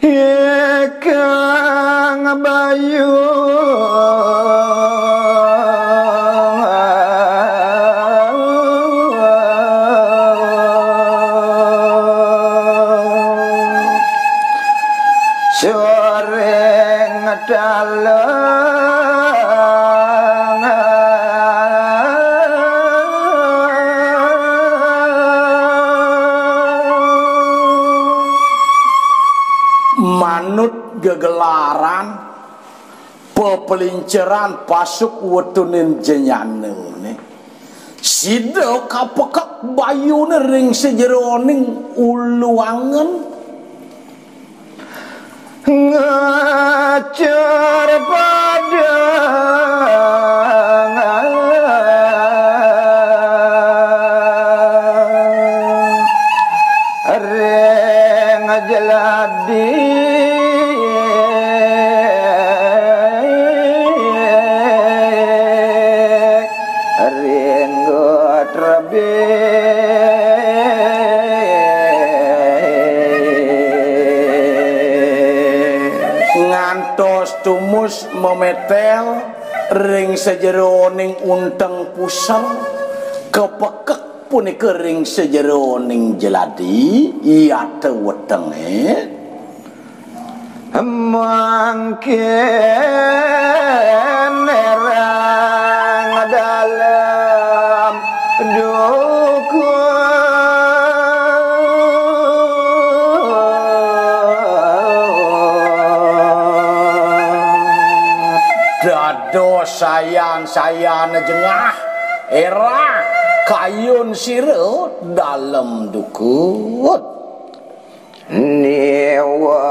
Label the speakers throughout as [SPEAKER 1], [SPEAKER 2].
[SPEAKER 1] Kang Bayu sore ngadalang manut gegelaran pepelinceran pasuk wetunin jenyanene sida kapekak bayune ring sejeroning uluangen ngajar padang reng jeladi reng gotrabe ngantos tumus memetel ring sejeroning unteng puseng kepekek punika ring sejeroning jeladi iya tewetenge mangken nerang dalam dukun dado sayan jengah era kayun sira dalem dukut niwa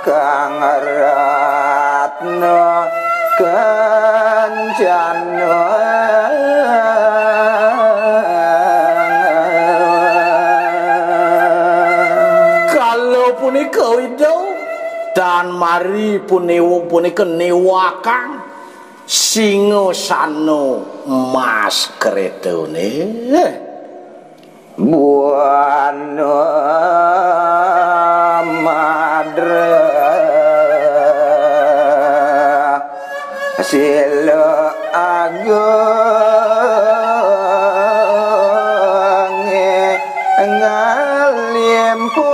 [SPEAKER 1] kang ratna kancana kalau punika widau dan mari punika niwakang singosano mas kretone buana madra sila agung ngalimpung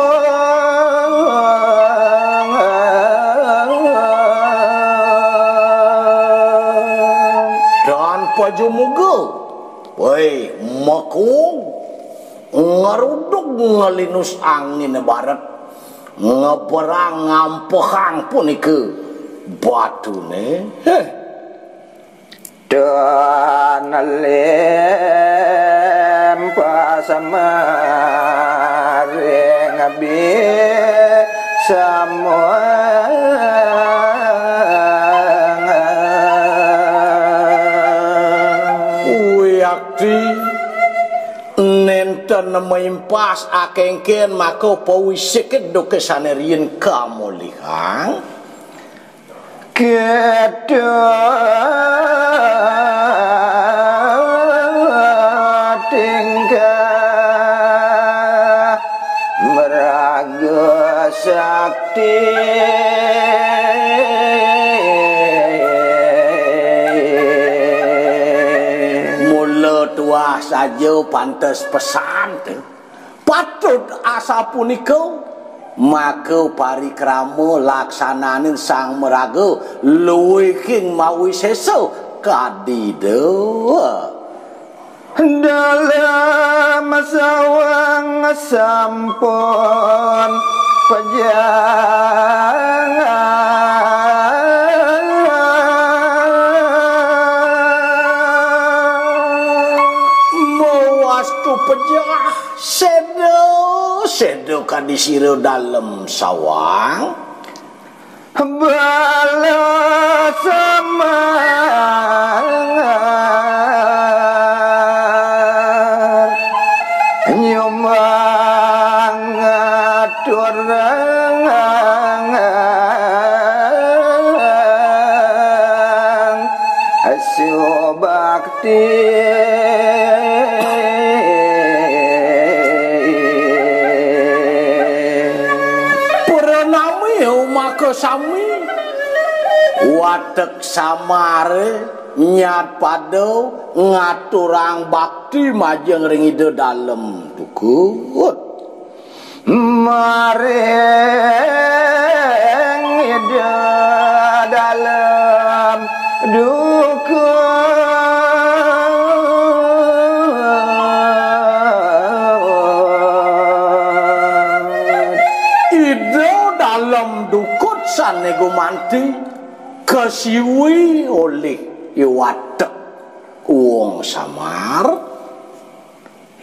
[SPEAKER 1] dan pajumuga woi makung ngeruduk ngelinus angin barat ngeperang ngampehang punika batune dan lempah samaring abi semua uyakti nenten mempas akengken maka pawisik do kesanerien kamulihang tinggal meraga sakti mula tua saja pantes pesan patut asa punika maka parikrama laksananin sang meraga luwih king mawi sesa kadida dalam sawang sampun pejangan mawastu pejah sedo kadisira dalam sawang bala samar nyumang aturang asyo bakti maka sami watek samare nyat pada ngaturang bakti majeng ring ide dalem tukut maring ide dalem dukut sane gumanti kesiwi oleh iwatek wong samar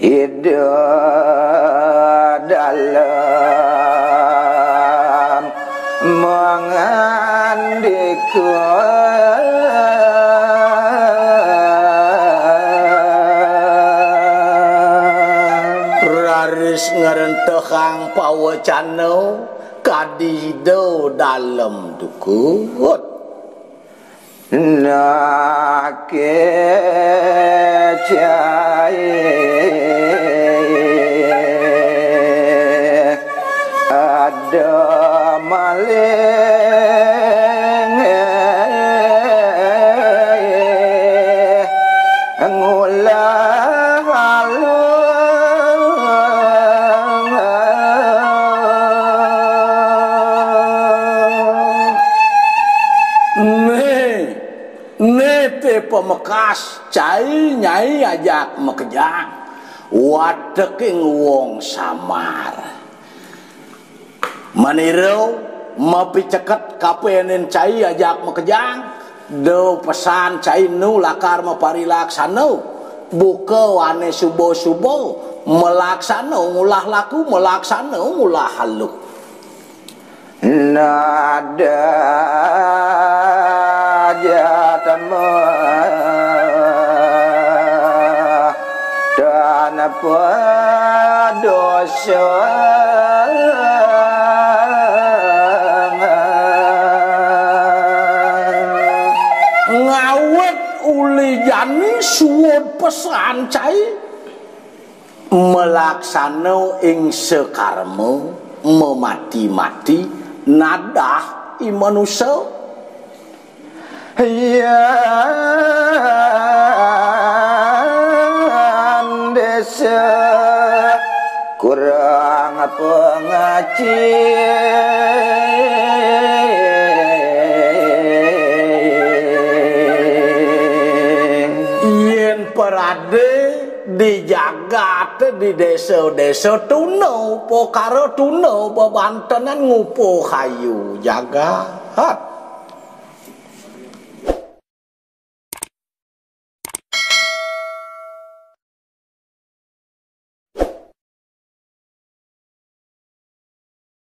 [SPEAKER 1] ide dalam mengandika raris ngerentehang pawacana kadido dalam dukut nake cai ada maling ngulah halu pemekas cai nyai ajak mekejang wateking wong samar maniru mapi ceket kapenen cai ajak mekejang do pesan cai nu lakar maparilaksana buka wane subo-subo melaksana ngulah laku melaksana ngulah haluk nada jatama dan apa dosa ngawet uli jani suwun pesan cai melaksana ing sekarma memati-mati nadah i manusia yang desa kurang pengaci yen perade dijaga di desa-desa tuno pokaro tuno bebantenan ngupo kayu jaga hat